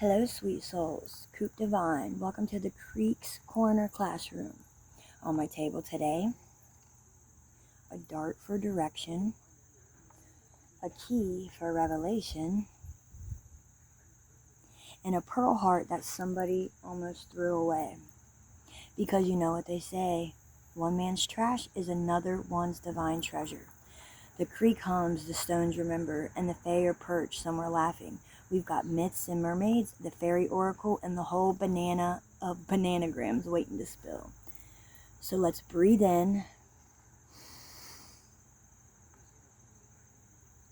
Hello, sweet souls. Coop Divine. Welcome to the Creek's Corner Classroom. On my table today, a dart for direction, a key for revelation, and a pearl heart that somebody almost threw away. Because you know what they say, one man's trash is another one's divine treasure. The creek hums, the stones remember, and the fae are perched somewhere laughing. We've got myths and mermaids, the fairy oracle, and the whole banana of bananagrams waiting to spill. So let's breathe in,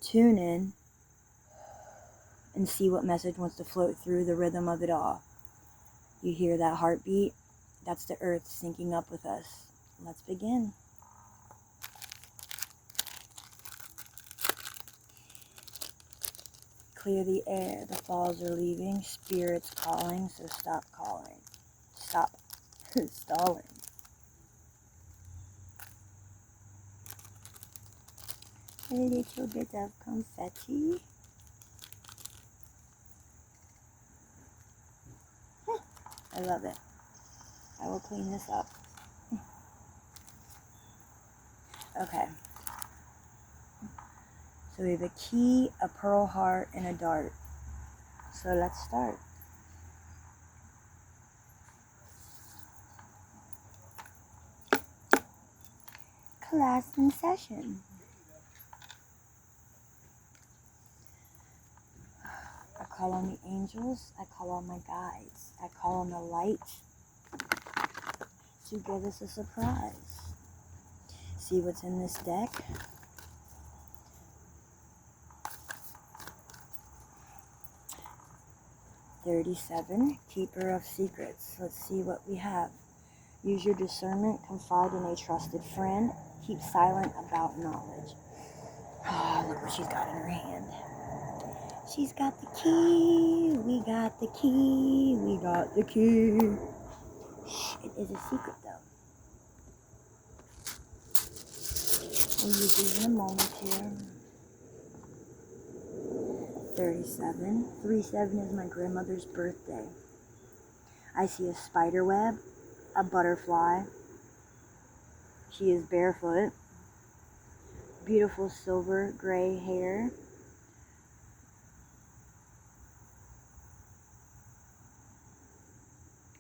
tune in, and see what message wants to float through the rhythm of it all. You hear that heartbeat? That's the earth syncing up with us. Let's begin. Clear the air, the falls are leaving, spirits calling, so stop calling. Stop stalling. A little bit of confetti. I love it. I will clean this up. Okay. So we have a key, a pearl heart, and a dart. So let's start. Class in session. I call on the angels. I call on my guides. I call on the light to give us a surprise. See what's in this deck. $37, Keeper of Secrets. Let's see what we have. Use your discernment, confide in a trusted friend, keep silent about knowledge. Oh, look what she's got in her hand. She's got the key, we got the key, we got the key. Shh, it is a secret though. We'll use these in a moment here. 37. 37 is my grandmother's birthday. I see a spider web, a butterfly. She is barefoot. Beautiful silver gray hair.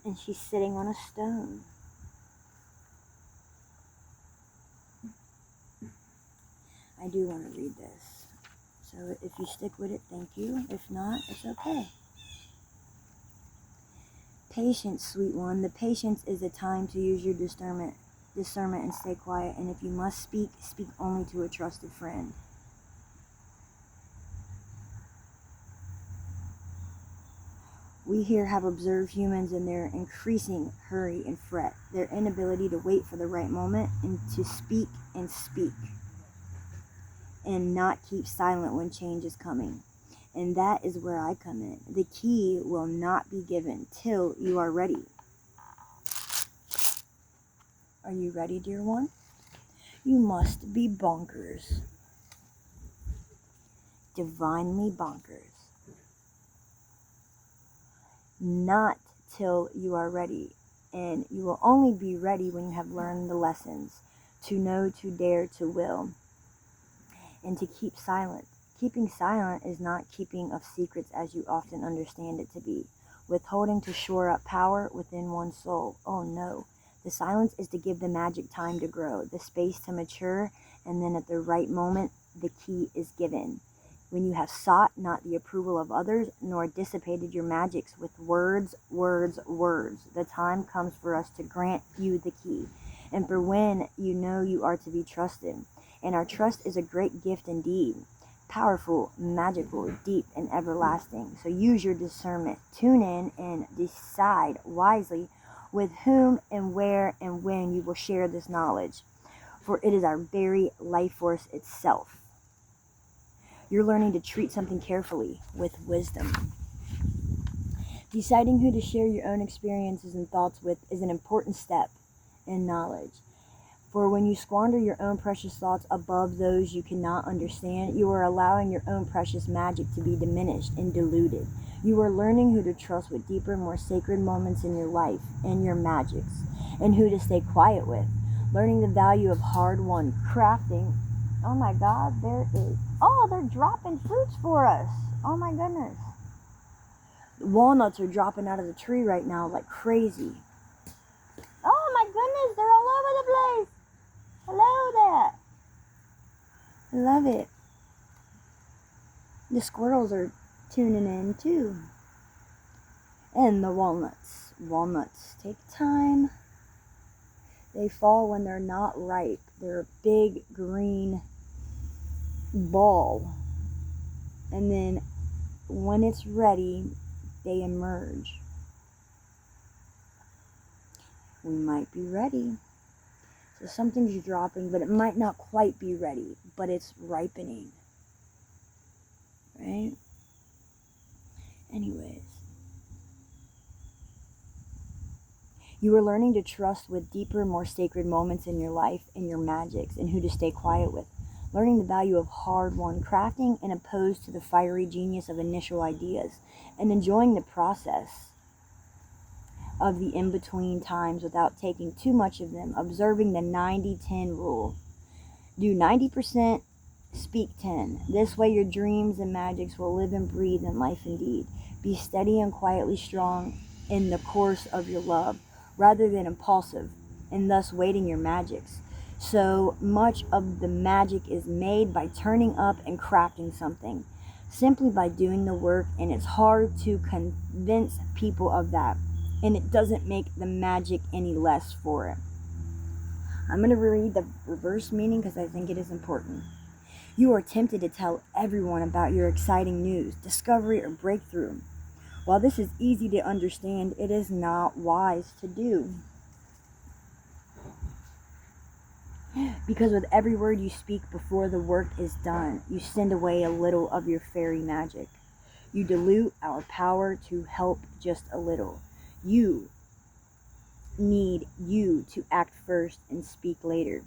And she's sitting on a stone. I do want to read this. So if you stick with it, thank you. If not, it's okay. Patience, sweet one. The patience is a time to use your discernment and stay quiet. And if you must speak, speak only to a trusted friend. We here have observed humans in their increasing hurry and fret, their inability to wait for the right moment and to speak and not keep silent when change is coming. And that is where I come in. The key will not be given till you are ready. Are you ready, dear one? You must be bonkers. Divinely bonkers. Not till you are ready. And you will only be ready when you have learned the lessons. To know, to dare, to will. And to keep silent. Keeping silent is not keeping of secrets as you often understand it to be. Withholding to shore up power within one's soul. Oh no. The silence is to give the magic time to grow, the space to mature, and then at the right moment, the key is given. When you have sought not the approval of others, nor dissipated your magics with words, the time comes for us to grant you the key. And for when you know you are to be trusted. And our trust is a great gift indeed. Powerful, magical, deep, and everlasting. So use your discernment. Tune in and decide wisely with whom and where and when you will share this knowledge. For it is our very life force itself. You're learning to treat something carefully with wisdom. Deciding who to share your own experiences and thoughts with is an important step in knowledge. For when you squander your own precious thoughts above those you cannot understand, you are allowing your own precious magic to be diminished and diluted. You are learning who to trust with deeper, more sacred moments in your life and your magics, and who to stay quiet with. Learning the value of hard-won crafting. Oh my God, there is... Oh, they're dropping fruits for us. Oh my goodness. Walnuts are dropping out of the tree right now like crazy. Oh my goodness, they're all over the place. Hello there. I love it. The squirrels are tuning in too. And the walnuts. Walnuts take time. They fall when they're not ripe. They're a big green ball. And then when it's ready, they emerge. We might be ready. So something's dropping, but it might not quite be ready, but it's ripening. Right? Anyways. You are learning to trust with deeper, more sacred moments in your life and your magics, and who to stay quiet with. Learning the value of hard-won crafting and opposed to the fiery genius of initial ideas, and enjoying the process of the in-between times without taking too much of them, observing the 90-10 rule. Do 90%, speak 10. This way your dreams and magics will live and breathe in life indeed. Be steady and quietly strong in the course of your love, rather than impulsive, and thus waiting your magics. So much of the magic is made by turning up and crafting something, simply by doing the work, and it's hard to convince people of that, and it doesn't make the magic any less for it. I'm going to read the reverse meaning because I think it is important. You are tempted to tell everyone about your exciting news, discovery, or breakthrough. While this is easy to understand, it is not wise to do. Because with every word you speak before the work is done, you send away a little of your fairy magic. You dilute our power to help just a little. You need you to act first and speak later.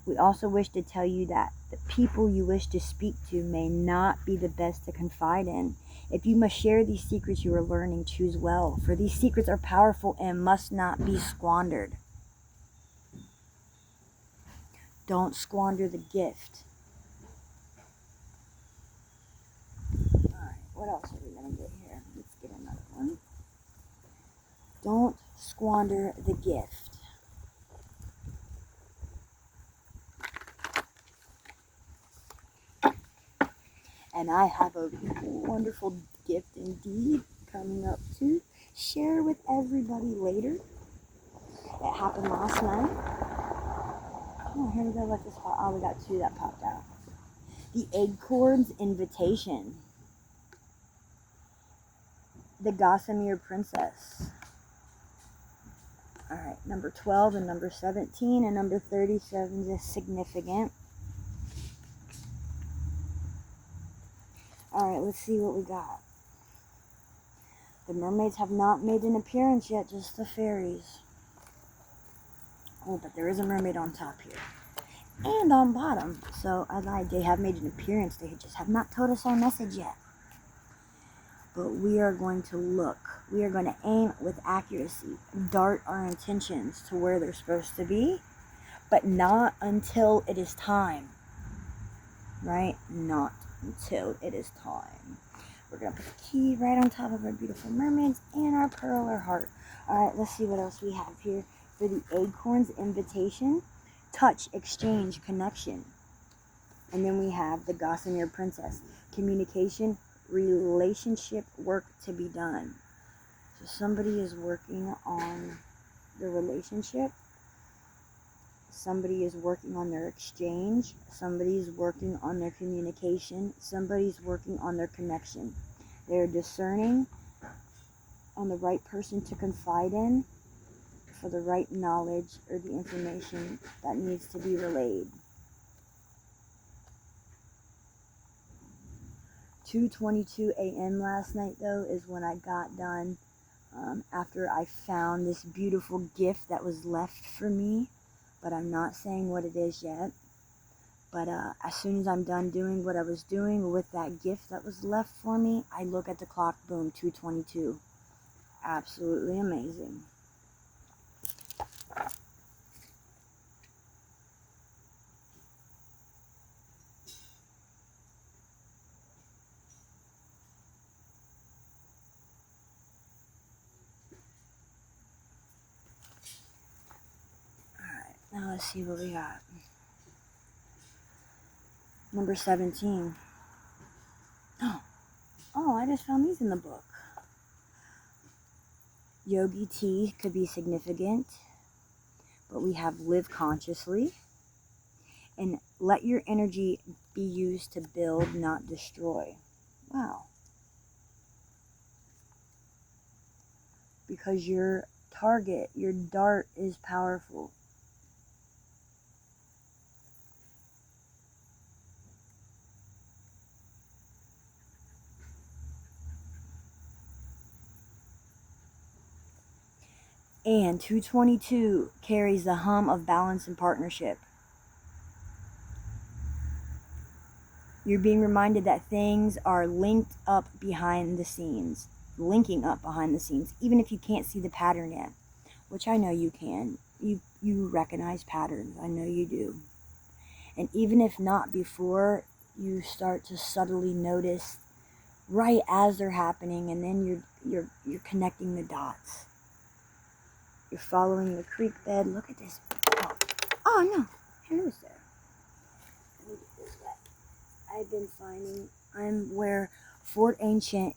We also wish to tell you that the people you wish to speak to may not be the best to confide in. If you must share these secrets you are learning, choose well, for these secrets are powerful and must not be squandered. Don't squander the gift. Alright, what else are we going to get here? Let's get another one. Don't squander the gift. And I have a wonderful gift indeed coming up to share with everybody later. It happened last night. Oh, here we go. Let this pop. Oh, we got two that popped out. The Acorn's Invitation. The Gossamer Princess. Alright, number 12 and number 17 and number 37 is significant. Alright, let's see what we got. The mermaids have not made an appearance yet, just the fairies. Oh, but there is a mermaid on top here. And on bottom. So, I lied, they have made an appearance. They just have not told us our message yet. But we are going to look. We are going to aim with accuracy. Dart our intentions to where they're supposed to be. But not until it is time. Right? Not until it is time. We're going to put the key right on top of our beautiful mermaids and our pearl or heart. Alright, let's see what else we have here. For the Acorn's Invitation, touch, exchange, connection. And then we have the Gossamer Princess, communication, relationship, work to be done. So somebody is working on the relationship. Somebody is working on their exchange. Somebody's working on their communication. Somebody's working on their connection. They're discerning on the right person to confide in for the right knowledge or the information that needs to be relayed. 2:22 a.m. last night, though, is when I got done after I found this beautiful gift that was left for me, but I'm not saying what it is yet. But as soon as I'm done doing what I was doing with that gift that was left for me, I look at the clock, boom, 2:22. Absolutely amazing. Alright, now let's see what we got. Number 17. Oh, I just found these in the book. Yogi tea could be significant, but we have live consciously and let your energy be used to build, not destroy. Wow. Because your target, your dart is powerful. And 222 carries the hum of balance and partnership. You're being reminded that things are linked up behind the scenes, linking up behind the scenes, even if you can't see the pattern yet, which I know you can. You recognize patterns. I know you do. And even if not before, you start to subtly notice right as they're happening, and then you're connecting the dots. You're following the creek bed. Look at this. Oh no. Hello, sir. Let me get this wet. I've been finding, I'm where Fort Ancient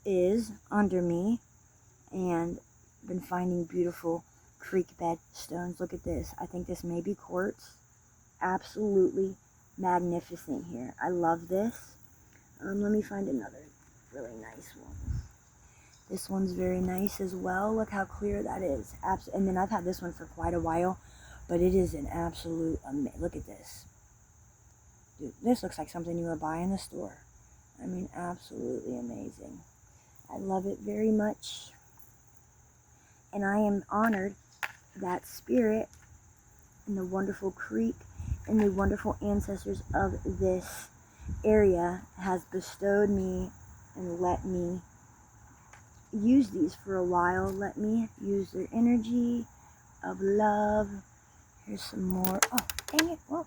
is under me, and been finding beautiful creek bed stones. Look at this. I think this may be quartz. Absolutely magnificent here. I love this. Let me find another really nice one. This one's very nice as well. Look how clear that is. And then I've had this one for quite a while, but it is an absolute look at this. Dude, this looks like something you would buy in the store. I mean, absolutely amazing. I love it very much. And I am honored that Spirit and the wonderful creek and the wonderful ancestors of this area has bestowed me and let me use these for a while. Let me use their energy of love. Here's some more. Oh, dang it. Whoa.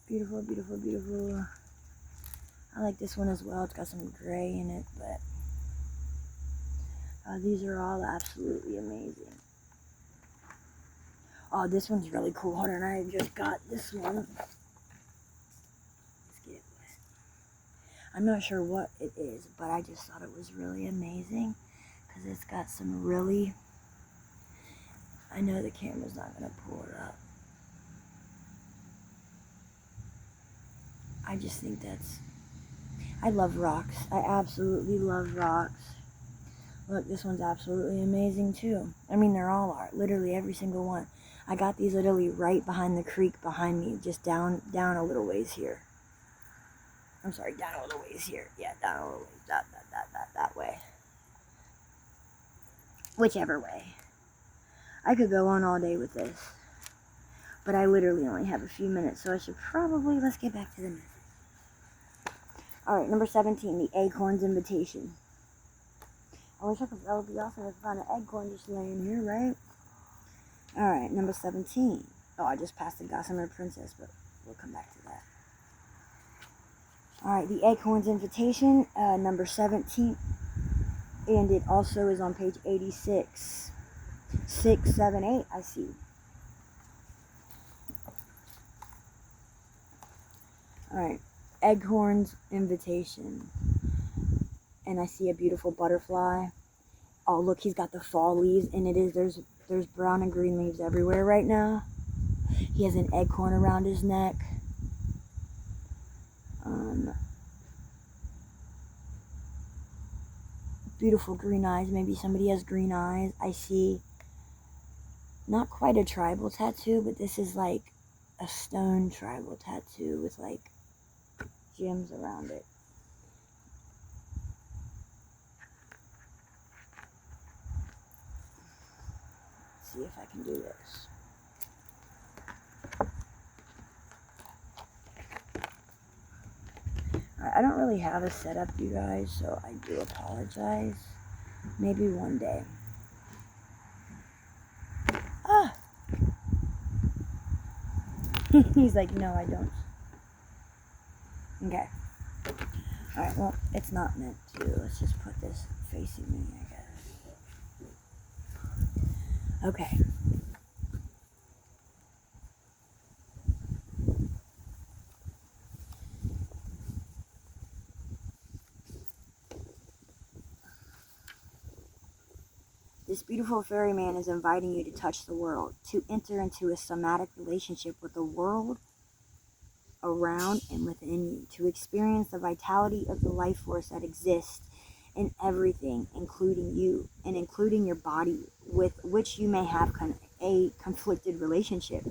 Beautiful, beautiful, beautiful. I like this one as well. It's got some gray in it, but these are all absolutely amazing. Oh, this one's really cool. Hold on, I just got this one. Let's get it wet. I'm not sure what it is, but I just thought it was really amazing because it's got some really, I know the camera's not going to pull it up. I just think I love rocks. I absolutely love rocks. Look, this one's absolutely amazing too. I mean, they're all are. Literally every single one. I got these literally right behind the creek behind me. Just down a little ways here. I'm sorry, down a little ways here. Yeah, down a little ways. That way. Whichever way. I could go on all day with this. But I literally only have a few minutes, so I should probably, let's get back to the message. Alright, number 17, the Acorn's Invitation. I wish I could, that would be awesome if I found an acorn just laying here, right? Alright, number 17. Oh, I just passed the Gossamer Princess, but we'll come back to that. Alright, the Acorn's Invitation, number 17. And it also is on page 86. 6, 7, 8, I see. Alright, Acorn's Invitation. And I see a beautiful butterfly. Oh, look, he's got the fall leaves, and there's brown and green leaves everywhere right now. He has an acorn around his neck. Beautiful green eyes. Maybe somebody has green eyes. I see not quite a tribal tattoo, but this is like a stone tribal tattoo with like gems around it. see if I can do this. I don't really have a setup, you guys, so I do apologize. Maybe one day. Ah! He's like, no, I don't. Okay. Alright, well, it's not meant to. Let's just put this facing me, I guess. Okay. This beautiful ferryman is inviting you to touch the world, to enter into a somatic relationship with the world around and within you, to experience the vitality of the life force that exists in everything, including you, and including your body, with which you may have a conflicted relationship.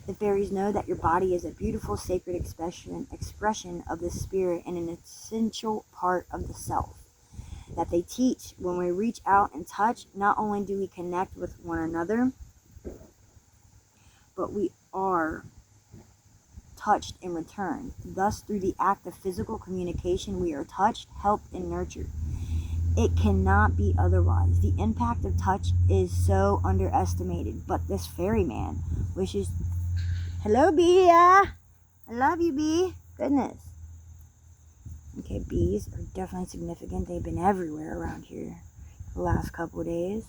The fairies know that your body is a beautiful, sacred expression of the spirit and an essential part of the self. That they teach when we reach out and touch, not only do we connect with one another, but we are touched in return. Thus, through the act of physical communication, we are touched, helped, and nurtured. It cannot be otherwise. The impact of touch is so underestimated, but this ferryman wishes... Hello, Bee! I love you, Bee. Goodness. Okay, bees are definitely significant. They've been everywhere around here the last couple of days.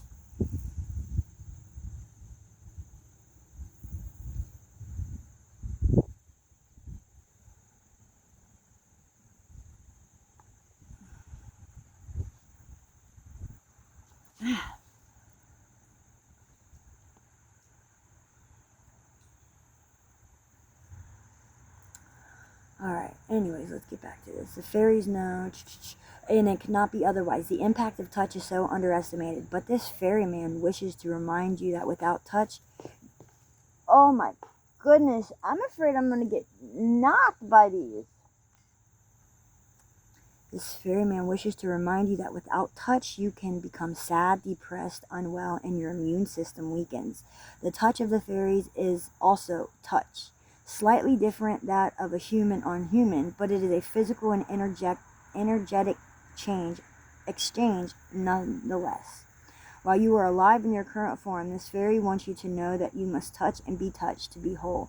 Alright, anyways, let's get back to this. The fairies know, and it cannot be otherwise. The impact of touch is so underestimated, but this ferryman wishes to remind you that without touch... Oh my goodness, I'm afraid I'm going to get knocked by these. This ferryman wishes to remind you that without touch, you can become sad, depressed, unwell, and your immune system weakens. The touch of the fairies is also touch. Slightly different that of a human on human, but it is a physical and energetic exchange nonetheless. While you are alive in your current form, this fairy wants you to know that you must touch and be touched to be whole.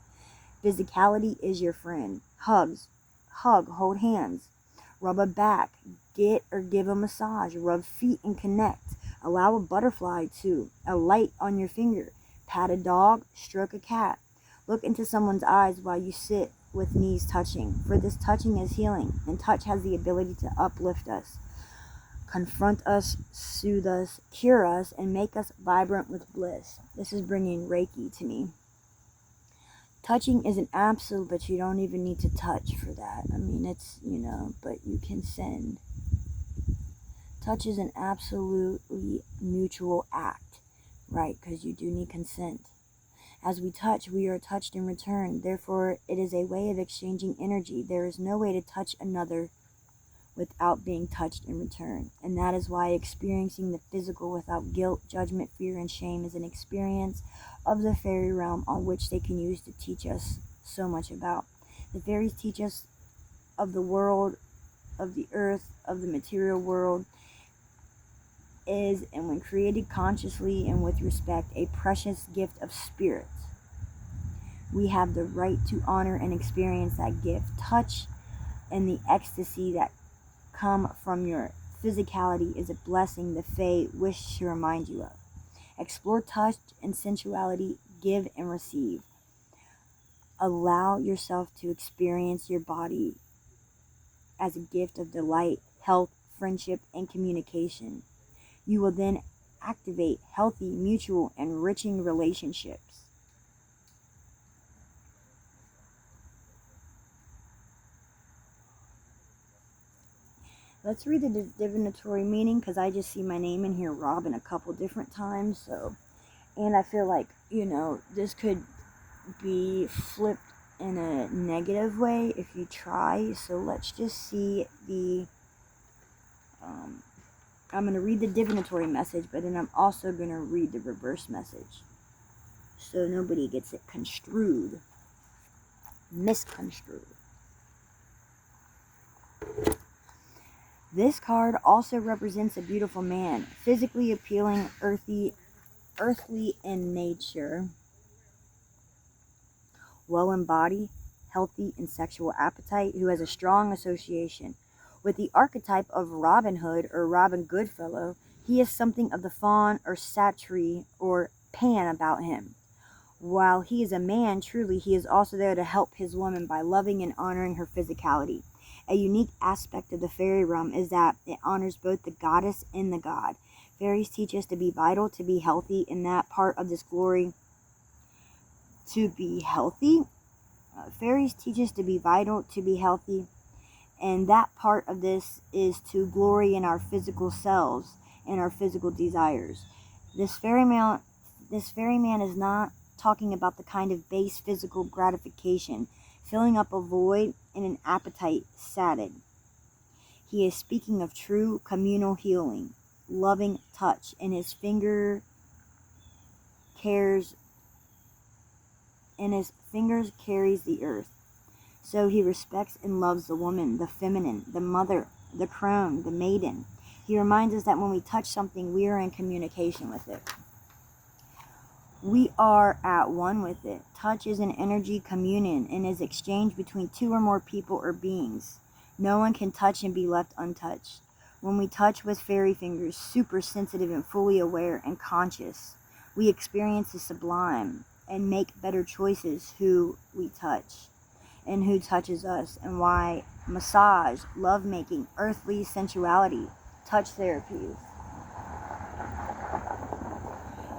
Physicality is your friend. Hug, hold hands. Rub a back, get or give a massage, rub feet and connect. Allow a butterfly to alight on your finger. Pat a dog, stroke a cat. Look into someone's eyes while you sit with knees touching, for this touching is healing, and touch has the ability to uplift us, confront us, soothe us, cure us, and make us vibrant with bliss. This is bringing Reiki to me. Touching is an absolute, but you don't even need to touch for that. I mean, it's, but you can send. Touch is an absolutely mutual act, right? Because you do need consent. As we touch, we are touched in return. Therefore, it is a way of exchanging energy. There is no way to touch another without being touched in return. And that is why experiencing the physical without guilt, judgment, fear, and shame is an experience of the fairy realm on which they can use to teach us so much about. The fairies teach us of the world, of the earth, of the material world, is, and when created consciously and with respect, a precious gift of spirit. We have the right to honor and experience that gift. Touch and the ecstasy that come from your physicality is a blessing the Fae wish to remind you of. Explore touch and sensuality, give and receive. Allow yourself to experience your body as a gift of delight, health, friendship, and communication. You will then activate healthy, mutual, enriching relationships. Let's read the divinatory meaning, because I just see my name in here, Robin, a couple different times. And I feel like, this could be flipped in a negative way if you try. So let's just see the... I'm going to read the divinatory message, but then I'm also going to read the reverse message. so nobody gets it construed, misconstrued. This card also represents a beautiful man, physically appealing, earthly in nature, well in body, healthy in sexual appetite, who has a strong association with the archetype of Robin Hood or Robin Goodfellow. He has something of the faun or satyr or Pan about him. While he is a man, truly, he is also there to help his woman by loving and honoring her physicality. A unique aspect of the fairy realm is that it honors both the goddess and the god. Fairies teach us to be vital, to be healthy, and that part of this glory to be healthy. Fairies teach us to be vital, to be healthy, and that part of this is to glory in our physical selves and our physical desires. This ferryman is not talking about the kind of base physical gratification, filling up a void and an appetite sated. He is speaking of true communal healing, loving touch, and his fingers carries the earth. So he respects and loves the woman, the feminine, the mother, the crone, the maiden. He reminds us that when we touch something, we are in communication with it. We are at one with it. Touch is an energy communion and is exchanged between two or more people or beings. No one can touch and be left untouched. When we touch with fairy fingers, super sensitive and fully aware and conscious, we experience the sublime and make better choices who we touch and who touches us, and why massage, lovemaking, earthly sensuality, touch therapies.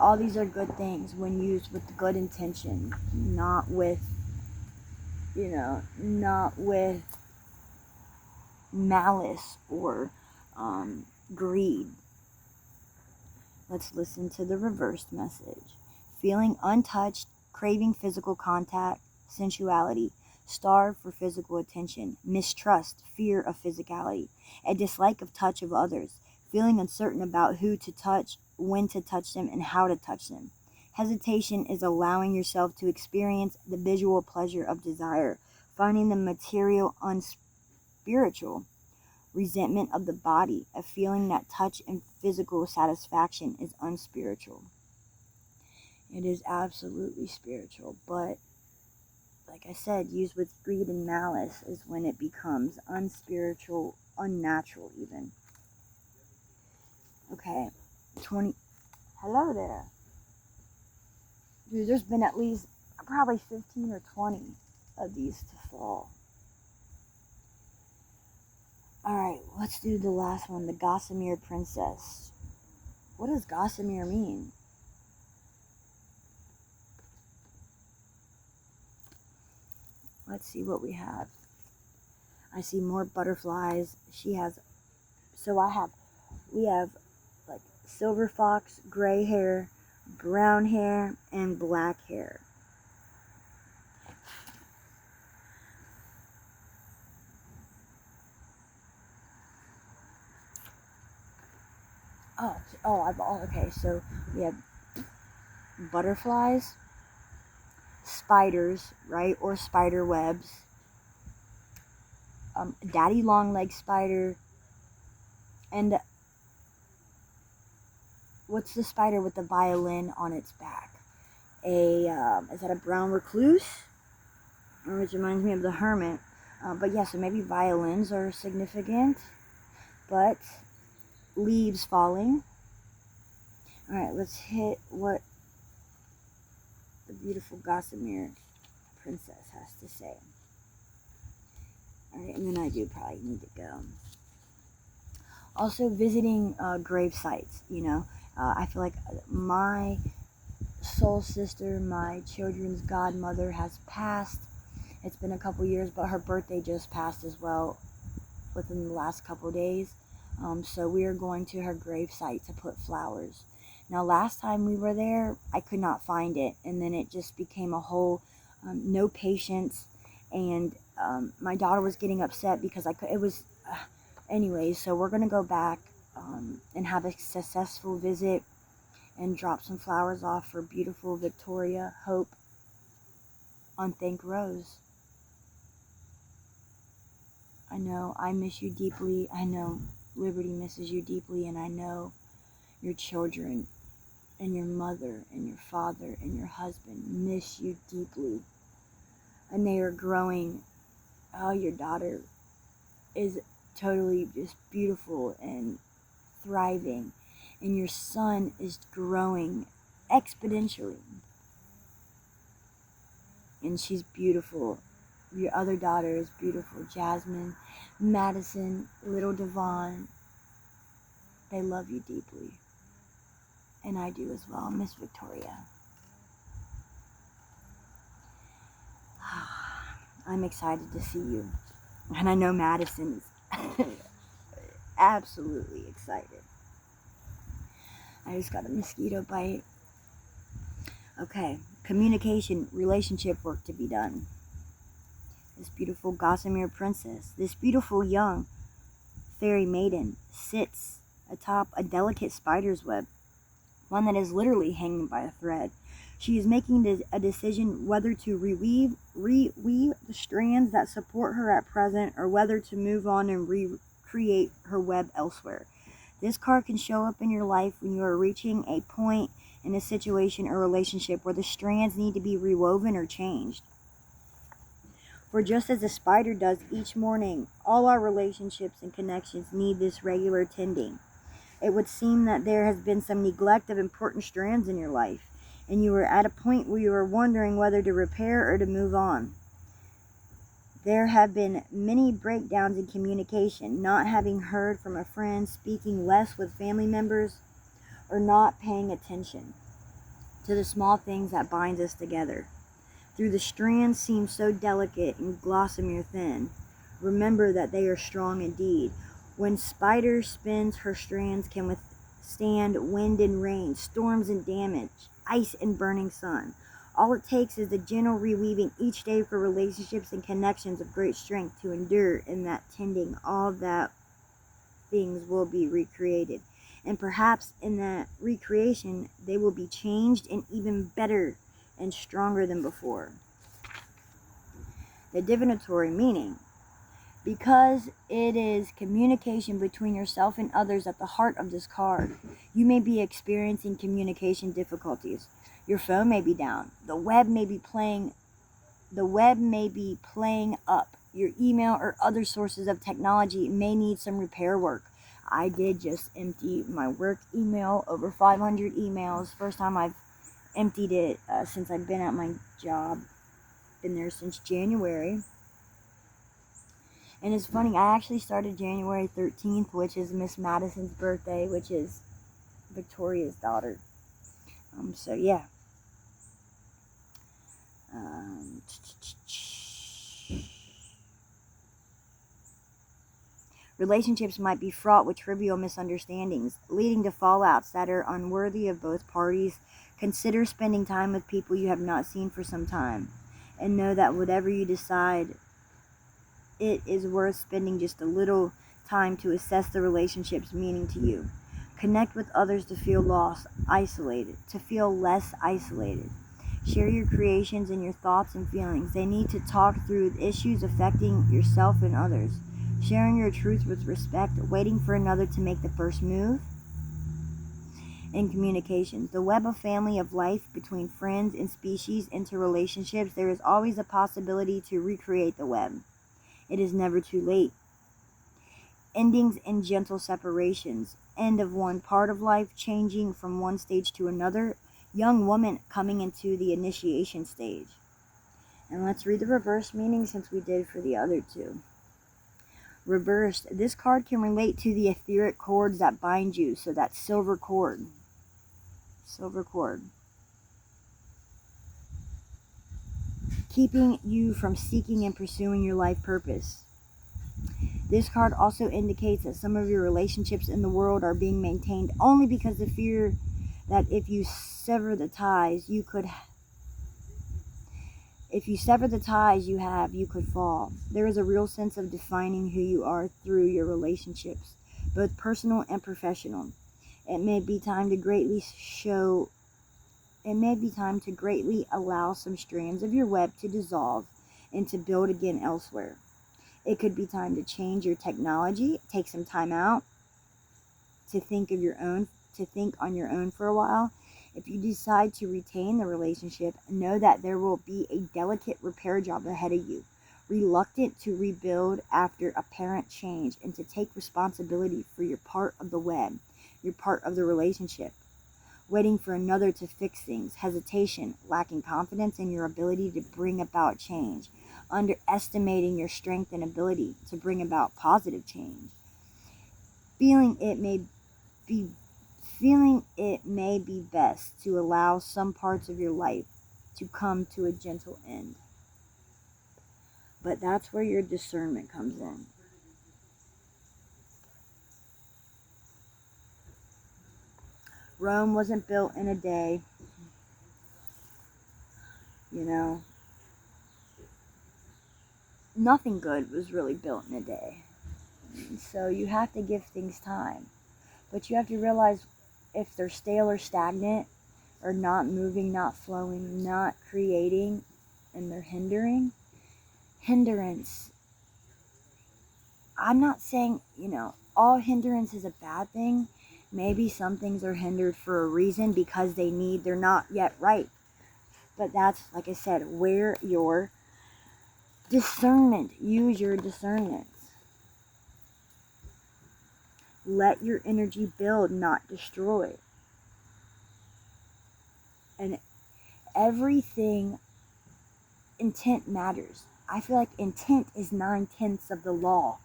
All these are good things when used with good intention, not with malice or greed. Let's listen to the reversed message. Feeling untouched, craving physical contact, sensuality, starve for physical attention, mistrust, fear of physicality, a dislike of touch of others, feeling uncertain about who to touch, when to touch them, and how to touch them. Hesitation is allowing yourself to experience the visual pleasure of desire, finding the material unspiritual. Resentment of the body, a feeling that touch and physical satisfaction is unspiritual. It is absolutely spiritual, but like I said, used with greed and malice is when it becomes unspiritual, unnatural even. Okay, 20. Hello there. Dude, there's been at least probably 15 or 20 of these to fall. Alright, let's do the last one, the Gossamer Princess. What does Gossamer mean? Let's see what we have. I see more butterflies. We have like silver fox, gray hair, brown hair, and black hair. Okay, so we have butterflies, spiders, right, or spider webs, daddy long leg spider, and what's the spider with the violin on its back? Is that a brown recluse? Which reminds me of the hermit. But yeah, so maybe violins are significant, but leaves falling. Alright, let's hit what the beautiful Gossamer Princess has to say. Alright, and then I do probably need to go. Also, visiting grave sites, I feel like my soul sister, my children's godmother, has passed. It's been a couple years, but her birthday just passed as well within the last couple days. So we are going to her grave site to put flowers. Now, last time we were there, I could not find it, and then it just became a whole no patience, and my daughter was getting upset because anyways, so we're going to go back and have a successful visit and drop some flowers off for beautiful Victoria, Hope, Unthank Rose. I know I miss you deeply. I know Liberty misses you deeply, and I know your children and your mother and your father and your husband miss you deeply. And they are growing. Oh, your daughter is totally just beautiful and thriving. And your son is growing exponentially. And she's beautiful. Your other daughter is beautiful. Jasmine, Madison, little Devon. They love you deeply. And I do as well, Miss Victoria. I'm excited to see you. And I know Madison is absolutely excited. I just got a mosquito bite. Okay, communication, relationship work to be done. This beautiful gossamer princess, this beautiful young fairy maiden sits atop a delicate spider's web, one that is literally hanging by a thread. She is making a decision whether to reweave the strands that support her at present, or whether to move on and recreate her web elsewhere. This card can show up in your life when you are reaching a point in a situation or relationship where the strands need to be rewoven or changed. For just as a spider does each morning, all our relationships and connections need this regular tending. It would seem that there has been some neglect of important strands in your life, and you are at a point where you are wondering whether to repair or to move on. There have been many breakdowns in communication, not having heard from a friend, speaking less with family members, or not paying attention to the small things that bind us together. Though the strands seem so delicate and gossamer thin, remember that they are strong indeed. When spider spins, her strands can withstand wind and rain, storms and damage, ice and burning sun. All it takes is the gentle reweaving each day for relationships and connections of great strength to endure. In that tending, all that things will be recreated. And perhaps in that recreation, they will be changed and even better and stronger than before. The divinatory meaning. Because it is communication between yourself and others at the heart of this card, you may be experiencing communication difficulties. Your phone may be down. The web may be playing up. Your email or other sources of technology may need some repair work. I did just empty my work email, over 500 emails. First time I've emptied it since I've been at my job. Been there since January. And it's funny, I actually started January 13th, which is Miss Madison's birthday, which is Victoria's daughter. So yeah. Relationships might be fraught with trivial misunderstandings, leading to fallouts that are unworthy of both parties. Consider spending time with people you have not seen for some time, and know that whatever you decide, it is worth spending just a little time to assess the relationship's meaning to you. Connect with others to feel less isolated. Share your creations and your thoughts and feelings. They need to talk through issues affecting yourself and others. Sharing your truth with respect, waiting for another to make the first move. In communications, the web of family of life between friends and species into relationships, there is always a possibility to recreate the web. It is never too late. Endings and gentle separations. End of one part of life, changing from one stage to another. Young woman coming into the initiation stage. And let's read the reverse meaning since we did for the other two. Reversed. This card can relate to the etheric cords that bind you. So that silver cord. Silver cord. Keeping you from seeking and pursuing your life purpose. This card also indicates that some of your relationships in the world are being maintained only because of fear that if you sever the ties you have, you could fall. There is a real sense of defining who you are through your relationships, both personal and professional. It may be time to greatly allow some strands of your web to dissolve and to build again elsewhere. It could be time to change your technology, take some time out to think on your own for a while. If you decide to retain the relationship, know that there will be a delicate repair job ahead of you. Reluctant to rebuild after apparent change and to take responsibility for your part of the web, your part of the relationship. Waiting for another to fix things, hesitation, lacking confidence in your ability to bring about change, underestimating your strength and ability to bring about positive change. Feeling it may be best to allow some parts of your life to come to a gentle end. But that's where your discernment comes in. Rome wasn't built in a day. Nothing good was really built in a day. So you have to give things time. But you have to realize if they're stale or stagnant, or not moving, not flowing, not creating, and they're hindrance. I'm not saying, all hindrance is a bad thing. Maybe some things are hindered for a reason because they're not yet right. But that's, like I said, where your discernment, use your discernment. Let your energy build, not destroy. And everything, intent matters. I feel like intent is 9/10 of the law,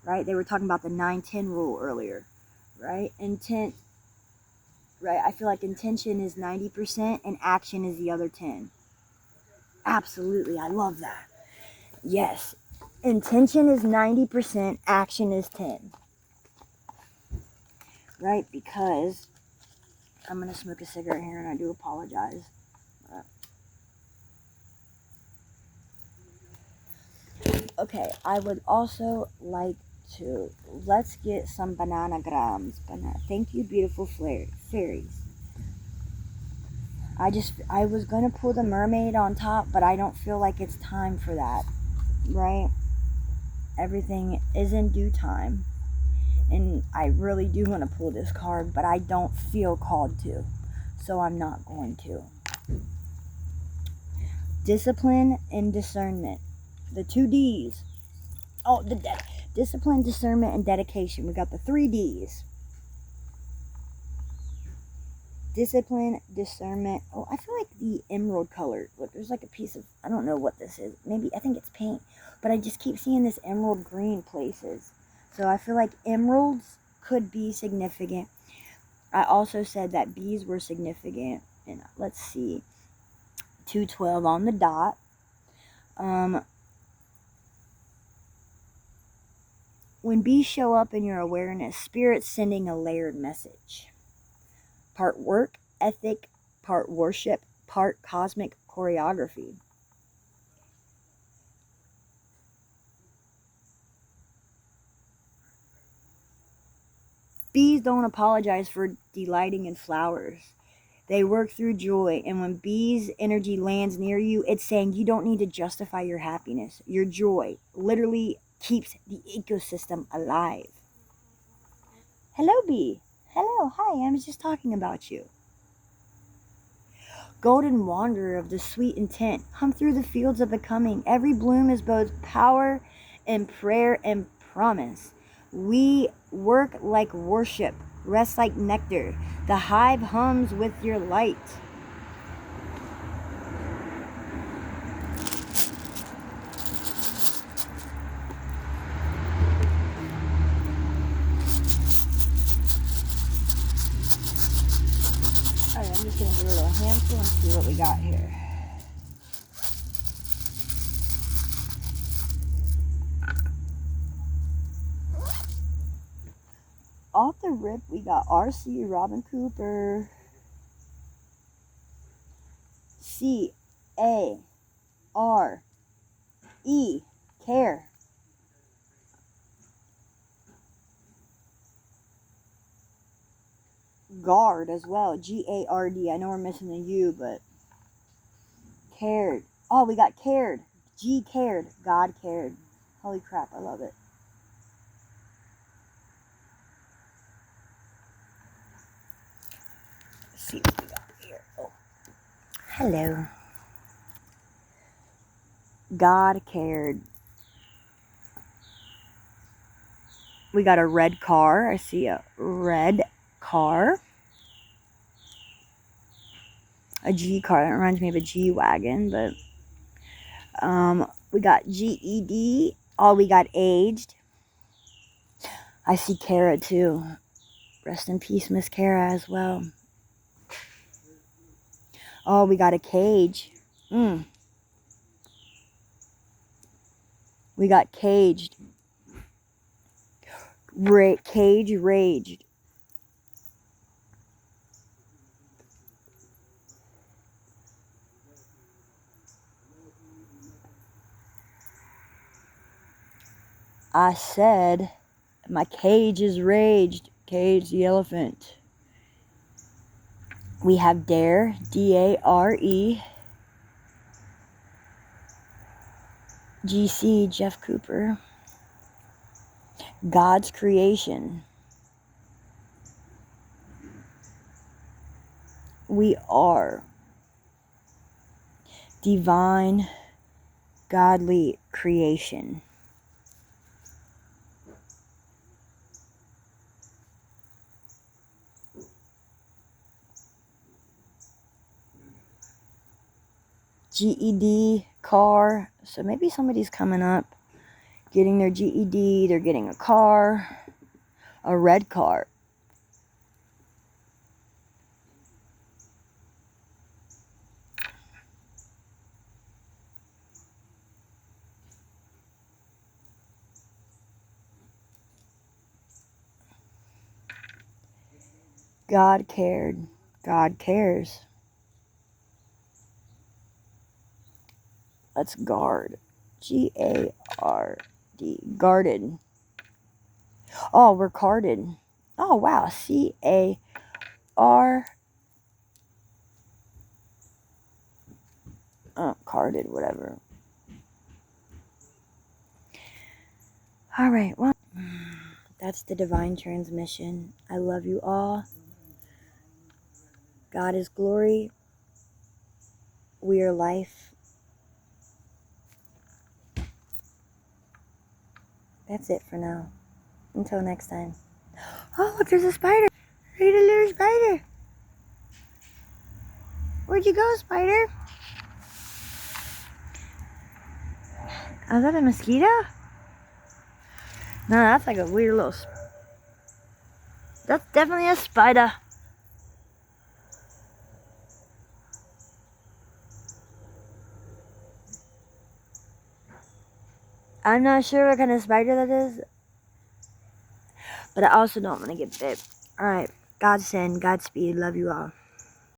right? They were talking about the 9-10 rule earlier, right? Intent, right? I feel like intention is 90% and action is the other 10. Absolutely, I love that. Yes, intention is 90%, action is 10. Right? Because I'm going to smoke a cigarette here and I do apologize. Okay, I would also like to, let's get some banana grams. Thank you, beautiful fairies. I was going to pull the mermaid on top, but I don't feel like it's time for that, right? Everything is in due time. And I really do want to pull this card, but I don't feel called to. So I'm not going to. Discipline and discernment. The 2 D's. Oh, discipline, discernment, and dedication. We got the 3 D's. Discipline, discernment. Oh, I feel like the emerald color. Look, there's like a piece of, I don't know what this is. Maybe, I think it's paint. But I just keep seeing this emerald green places. So I feel like emeralds could be significant. I also said that bees were significant. And let's see. 212 on the dot. When bees show up in your awareness, spirit's sending a layered message. Part work ethic, part worship, part cosmic choreography. Bees don't apologize for delighting in flowers. They work through joy, and when bees' energy lands near you, it's saying you don't need to justify your happiness. Your joy literally keeps the ecosystem alive. Hello, bee. Hello, hi, I was just talking about you. Golden wanderer of the sweet intent, hum through the fields of becoming. Every bloom is both power and prayer and promise. We work like worship, rest like nectar. The hive hums with your light. Alright, I'm just going to get a little handful and see what we got here. Off the rip, we got RC, Robin Cooper. CARE, care. guard as well. G-A-R-D. I know we're missing the U, but cared. Oh, we got cared. G cared. God cared. Holy crap, I love it. Let's see what we got here. Oh. Hello. God cared. We got a red car. I see a red car. A G car. That reminds me of a G-Wagon, but we got GED. Oh, we got aged. I see Kara too. Rest in peace, Miss Kara, as well. Oh, we got a cage. We got caged. Cage raged. I said, my cage is raged. Cage the elephant. We have Dare, D-A-R-E. GC, Jeff Cooper. God's creation. We are divine, godly creation. GED, car. So maybe somebody's coming up, getting their GED. They're getting a car, a red car. God cared. God cares. Let's guard. G-A-R-D. Guarded. Oh, we're carded. Oh, wow. C-A-R. Carded, whatever. Alright, well, that's the divine transmission. I love you all. God is glory. We are life. That's it for now. Until next time. Oh, look, there's a spider. Look at a little spider. Where'd you go, spider? Oh, is that a mosquito? No, that's like a weird little... That's definitely a spider. I'm not sure what kind of spider that is. But I also don't want to get bit. Alright. God send. Godspeed. Love you all.